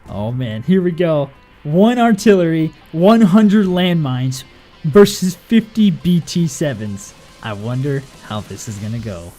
Oh man, here we go. 1 artillery, 100 landmines versus 50 BT7s. I wonder how this is gonna go.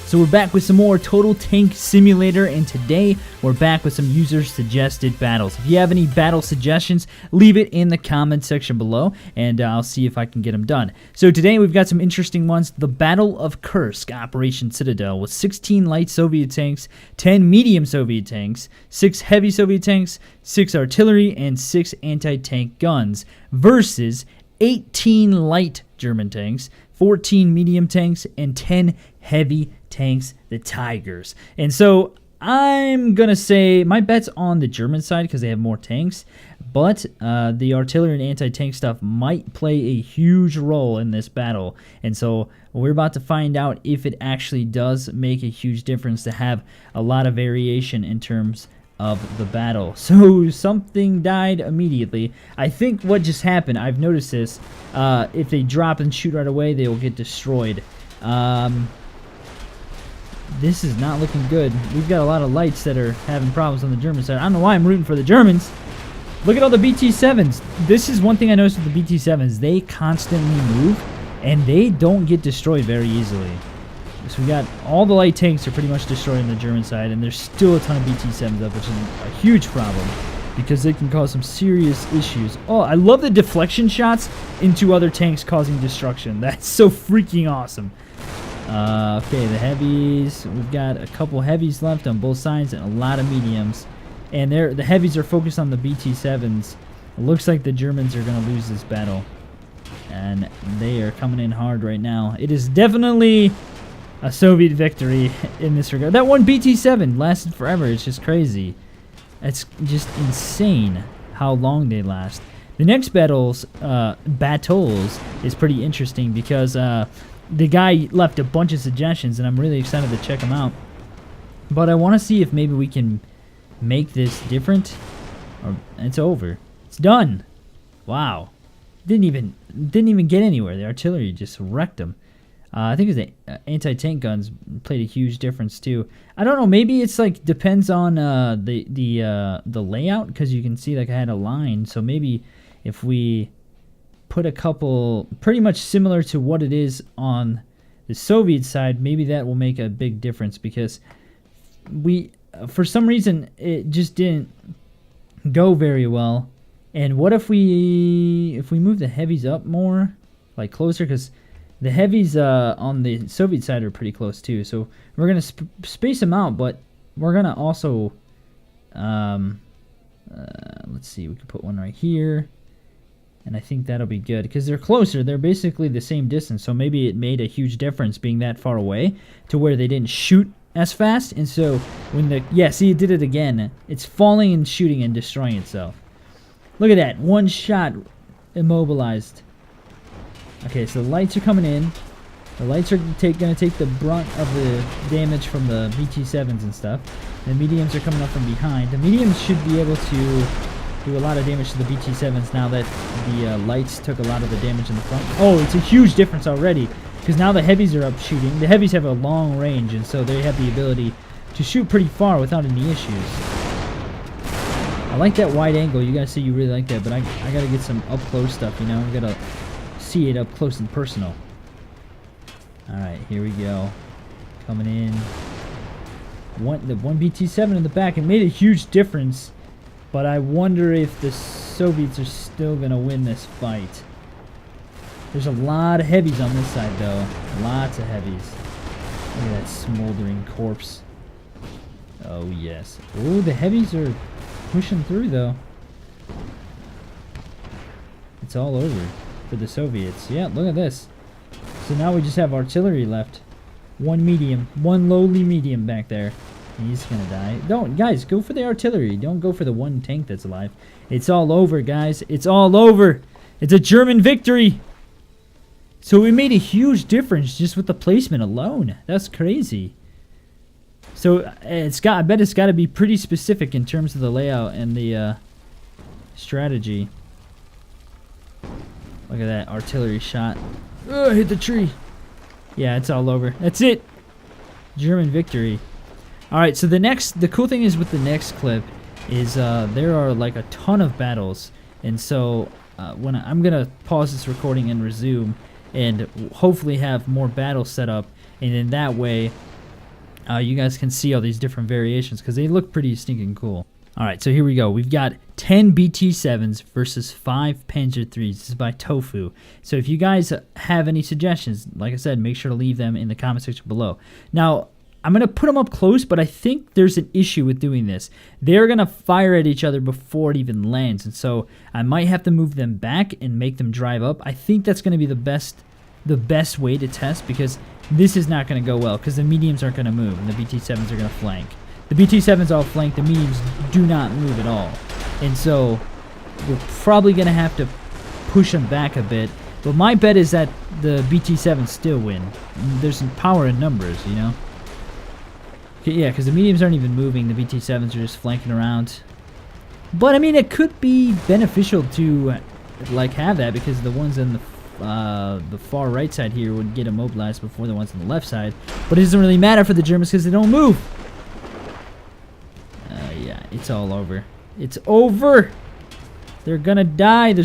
So we're back with some more Total Tank Simulator, and today we're back with some user-suggested battles. If you have any battle suggestions, leave it in the comment section below, and I'll see if I can get them done. So today we've got some interesting ones. The Battle of Kursk, Operation Citadel, with 16 light Soviet tanks, 10 medium Soviet tanks, 6 heavy Soviet tanks, 6 artillery, and 6 anti-tank guns, versus 18 light German tanks, 14 medium tanks, and 10 heavy tanks, the Tigers. And so I'm gonna say my bet's on the German side because they have more tanks, but the artillery and anti-tank stuff might play a huge role in this battle. And so we're about to find out if it actually does make a huge difference to have a lot of variation in terms of the battle. So something died immediately. I think what just happened, I've noticed this, if they drop and shoot right away, they will get destroyed. This is not looking good. We've got a lot of lights that are having problems on the German side. I don't know why I'm rooting for the Germans. Look at all the BT7s. This is one thing I noticed with the BT7s. They constantly move, and they don't get destroyed very easily. So we got all the light tanks are pretty much destroyed on the German side, and there's still a ton of BT7s up, which is a huge problem because they can cause some serious issues. Oh, I love the deflection shots into other tanks causing destruction. That's so freaking awesome. Okay, the heavies. We've got a couple heavies left on both sides and a lot of mediums. And the heavies are focused on the BT7s. It looks like the Germans are going to lose this battle. And they are coming in hard right now. It is definitely a Soviet victory in this regard. That one BT7 lasted forever. It's just crazy. It's just insane how long they last. The next battles is pretty interesting because the guy left a bunch of suggestions, and I'm really excited to check them out. But I want to see if maybe we can make this different. Or it's over. It's done. Wow. Didn't even get anywhere. The artillery just wrecked them. I think the anti-tank guns played a huge difference too. I don't know. Maybe it's like depends on the layout, because you can see like I had a line. So maybe if we put a couple pretty much similar to what it is on the Soviet side, maybe that will make a big difference, because we for some reason it just didn't go very well. And what if we move the heavies up more, like closer, because the heavies on the Soviet side are pretty close too. So we're gonna space them out, but we're gonna also let's see, we could put one right here. And I think that'll be good because they're closer. They're basically the same distance. So maybe it made a huge difference being that far away to where they didn't shoot as fast. And so when see, it did it again. It's falling and shooting and destroying itself. Look at that. One shot immobilized. Okay, so the lights are coming in. The lights are going to take the brunt of the damage from the BT7s and stuff. The mediums are coming up from behind. The mediums should be able to do a lot of damage to the BT7s now that the lights took a lot of the damage in the front. Oh, it's a huge difference already, because now the heavies are up shooting. The heavies have a long range, and so they have the ability to shoot pretty far without any issues. I like that wide angle. You guys say you really like that, but I gotta get some up close stuff, you know? I gotta see it up close and personal. Alright, here we go. Coming in. The one BT7 in the back. It made a huge difference. But I wonder if the Soviets are still going to win this fight. There's a lot of heavies on this side, though. Lots of heavies. Look at that smoldering corpse. Oh, yes. Oh, the heavies are pushing through, though. It's all over for the Soviets. Yeah, look at this. So now we just have artillery left. One medium. One lowly medium back there. He's gonna die. Don't, guys, go for the artillery. Don't go for the one tank that's alive. It's all over, guys. It's all over. It's a German victory. So it made a huge difference just with the placement alone. That's crazy. So I bet it's got to be pretty specific in terms of the layout and the strategy. Look at that artillery shot. Oh, hit the tree. Yeah, it's all over. That's it. German victory. Alright, so the cool thing is with the next clip is there are like a ton of battles, and so when I'm gonna pause this recording and resume, and hopefully have more battles set up, and in that way you guys can see all these different variations because they look pretty stinking cool. Alright, so here we go. We've got 10 BT7s versus 5 Panzer IIIs. This is by Tofu. So if you guys have any suggestions, like I said, make sure to leave them in the comment section below. Now, I'm going to put them up close, but I think there's an issue with doing this. They're going to fire at each other before it even lands, and so I might have to move them back and make them drive up. I think that's going to be the best way to test, because this is not going to go well, because the mediums aren't going to move, and the BT7s are going to flank. The BT7s all flank, the mediums do not move at all. And so we're probably going to have to push them back a bit. But my bet is that the BT7s still win. There's some power in numbers, you know? Okay, yeah, because the mediums aren't even moving. The BT7s are just flanking around. But, I mean, it could be beneficial to, like, have that, because the ones in the far right side here would get immobilized before the ones on the left side. But it doesn't really matter for the Germans because they don't move. Yeah, it's all over. It's over. They're gonna die.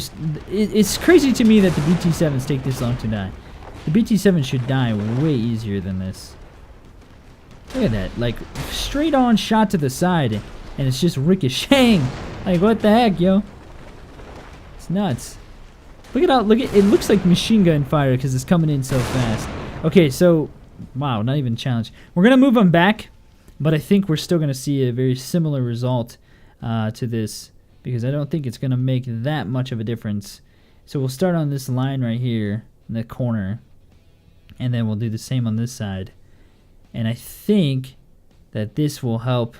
It's crazy to me that the BT7s take this long to die. The BT7 should die way easier than this. Look at that, like straight on shot to the side, and it's just ricocheting. Like what the heck, yo? It's nuts. Look at how it looks like machine gun fire because it's coming in so fast. Okay, so wow, not even a challenge. We're gonna move them back. But I think we're still going to see a very similar result to this, because I don't think it's going to make that much of a difference. So we'll start on this line right here in the corner, and then we'll do the same on this side. And I think that this will help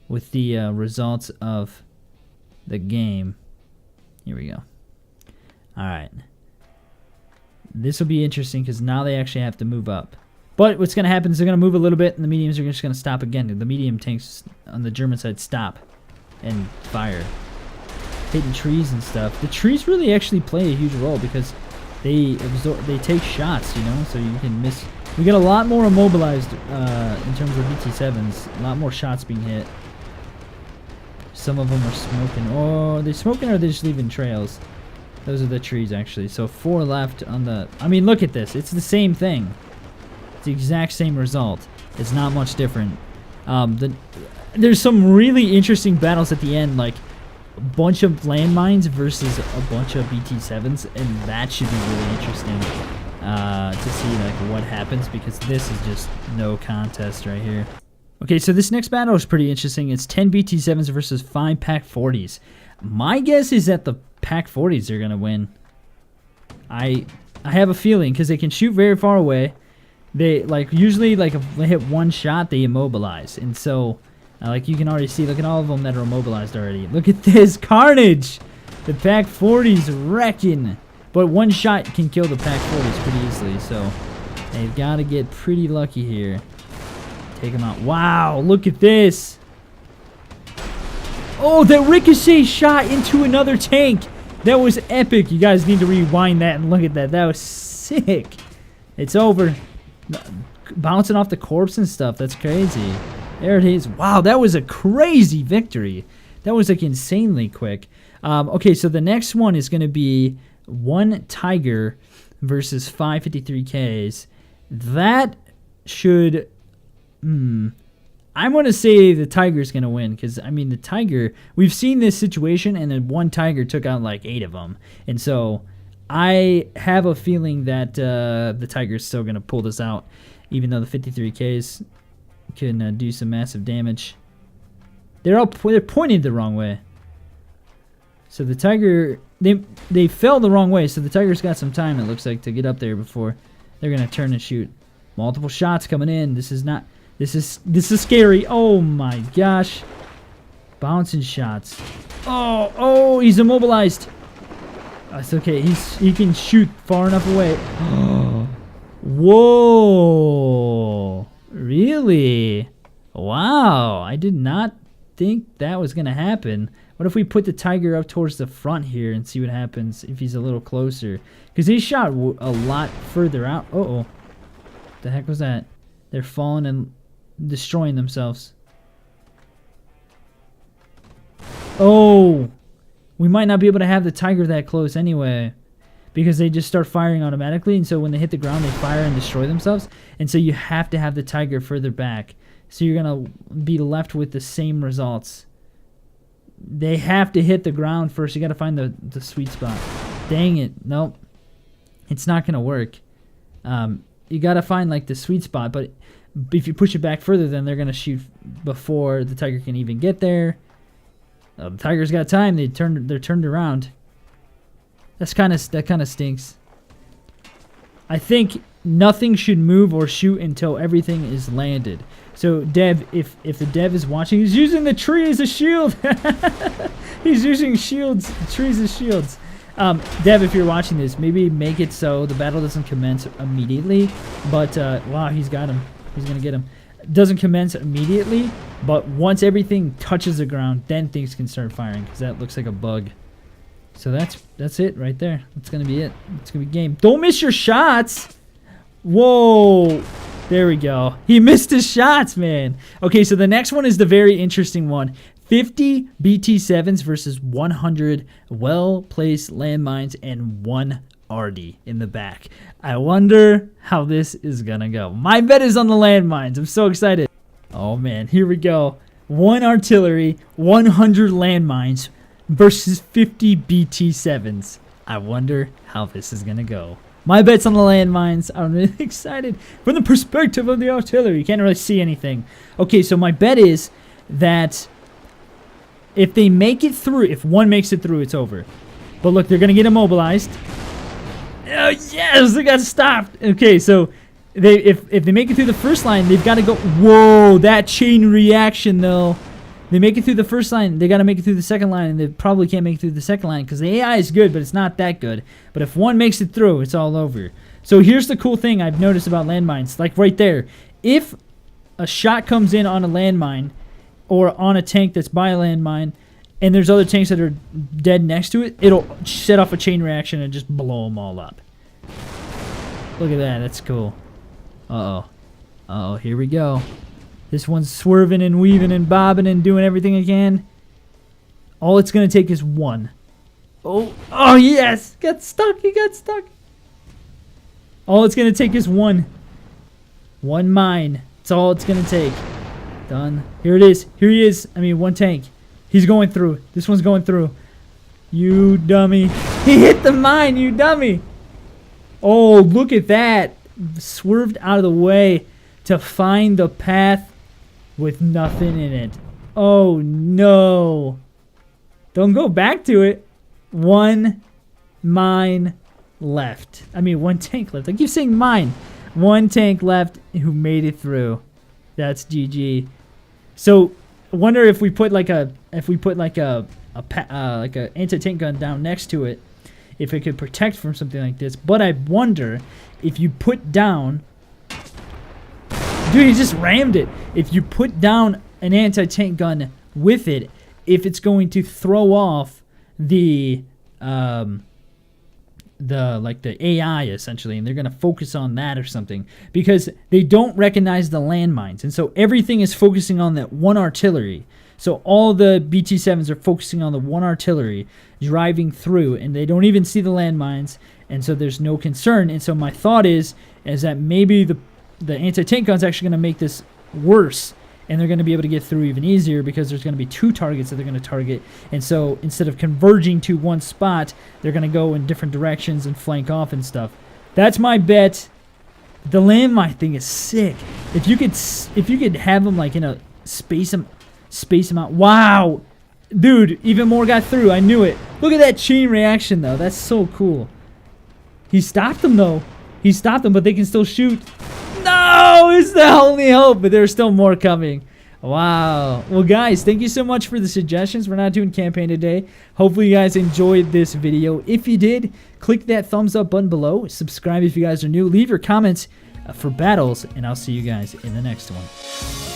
with the results of the game. Here we go. Alright. This will be interesting because now they actually have to move up. But what's going to happen is they're going to move a little bit, and the mediums are just going to stop again. The medium tanks on the German side stop and fire. Hitting trees and stuff. The trees really actually play a huge role because they take shots, you know, so you can miss. We get a lot more immobilized in terms of BT7s. A lot more shots being hit. Some of them are smoking. Oh, are they smoking or are they just leaving trails? Those are the trees, actually. So 4 left on the... I mean, look at this. It's the same thing. The exact same result. It's not much different. There's some really interesting battles at the end, like a bunch of landmines versus a bunch of BT7s, and that should be really interesting to see like what happens, because this is just no contest right here. Okay, so this next battle is pretty interesting. It's 10 BT7s versus 5 PaK-40s. My guess is that the PaK-40s are gonna win. I have a feeling, because they can shoot very far away. They usually if they hit one shot, they immobilize, and so like you can already see, look at all of them that are immobilized already. Look at this carnage! The PaK-40's wrecking, but one shot can kill the PaK-40s pretty easily, so they've got to get pretty lucky here. Take them out. Wow! Look at this! Oh, that ricochet shot into another tank! That was epic. You guys need to rewind that and look at that. That was sick. It's over. Bouncing off the corpse and stuff. That's crazy. There it is. Wow, that was a crazy victory. That was like insanely quick. Okay, so the next one is going to be 1 Tiger versus 5 53Ks. That should... I'm going to say the Tiger's going to win, because, I mean, the Tiger... We've seen this situation, and then 1 Tiger took out like 8 of them. And so... I have a feeling that the Tiger's still going to pull this out, even though the 53Ks can do some massive damage. They're pointed the wrong way. So the Tiger, they fell the wrong way, so the Tiger's got some time, it looks like, to get up there before they're going to turn and shoot. Multiple shots coming in. This is scary. Oh my gosh. Bouncing shots. Oh, he's immobilized. That's okay. He can shoot far enough away. Whoa. Really? Wow. I did not think that was going to happen. What if we put the Tiger up towards the front here and see what happens if he's a little closer? Because he shot a lot further out. Uh-oh. What the heck was that? They're falling and destroying themselves. Oh, we might not be able to have the Tiger that close anyway, because they just start firing automatically, and so when they hit the ground, they fire and destroy themselves, and so you have to have the Tiger further back. So you're going to be left with the same results. They have to hit the ground first. You got to find the sweet spot. Dang it. Nope. It's not going to work. You got to find like the sweet spot, but if you push it back further, then they're going to shoot before the Tiger can even get there. The Tiger's got time. They're turned around. That kind of stinks. I think nothing should move or shoot until everything is landed. So Dev, if the Dev is watching, he's using the tree as a shield. He's using shields, trees as shields. Dev, if you're watching this, maybe make it so the battle doesn't commence immediately. But wow, he's got him. He's gonna get him. Doesn't commence immediately, but once everything touches the ground, then things can start firing, because that looks like a bug. So that's it right there. That's gonna be it. It's gonna be game. Don't miss your shots. Whoa. There we go. He missed his shots, man. Okay, so the next one is the very interesting one. 50 BT7s versus 100 well-placed landmines and 1 Arty in the back. I wonder how this is gonna go. My bet is on the landmines. I'm so excited. Oh man, here we go. 1 artillery, 100 landmines versus 50 BT7s. I wonder how this is gonna go. My bet's on the landmines. I'm really excited. From the perspective of the artillery, you can't really see anything. Okay, so my bet is that if they make it through, if one makes it through, it's over. But look, they're going to get immobilized. Oh, yes, they got stopped. Okay, so if they make it through the first line, they've got to go. Whoa, that chain reaction, though. They make it through the first line, they got to make it through the second line, and they probably can't make it through the second line because the AI is good, but it's not that good. But if one makes it through, it's all over. So here's the cool thing I've noticed about landmines. Like right there, if a shot comes in on a landmine or on a tank that's by a landmine, and there's other tanks that are dead next to it, it'll set off a chain reaction and just blow them all up. Look at that. That's cool. Uh-oh. Uh-oh, here we go. This one's swerving and weaving and bobbing and doing everything it can. All it's going to take is one. Oh, yes! Got stuck. He got stuck. All it's going to take is one. One mine. That's all it's going to take. Done. Here it is. Here he is. I mean, one tank. He's going through. This one's going through. You dummy. He hit the mine, you dummy. Oh, look at that. Swerved out of the way to find the path with nothing in it. Oh, no. Don't go back to it. One mine left. I mean, one tank left. I keep saying mine. One tank left who made it through. That's GG. So, I wonder if we put like a anti-tank gun down next to it, if it could protect from something like this. But I wonder if you put down, dude, he just rammed it. If you put down an anti-tank gun with it, if it's going to throw off the AI essentially, and they're going to focus on that or something, because they don't recognize the landmines, and so everything is focusing on that one artillery. So all the BT7s are focusing on the one artillery driving through, and they don't even see the landmines, and so there's no concern. And so my thought is that maybe the anti-tank gun's actually going to make this worse, and they're going to be able to get through even easier because there's going to be two targets that they're going to target. And so instead of converging to one spot, they're going to go in different directions and flank off and stuff. That's my bet. The landmine thing is sick. If you could have them like in a space them out. Wow, dude, even more got through. I knew it. Look at that chain reaction though. That's so cool. He stopped them though. He stopped them, but they can still shoot. No, it's the only hope, but there's still more coming. Wow. Well, guys, thank you so much for the suggestions. We're not doing campaign today. Hopefully, you guys enjoyed this video. If you did, click that thumbs up button below. Subscribe if you guys are new. Leave your comments for battles, and I'll see you guys in the next one.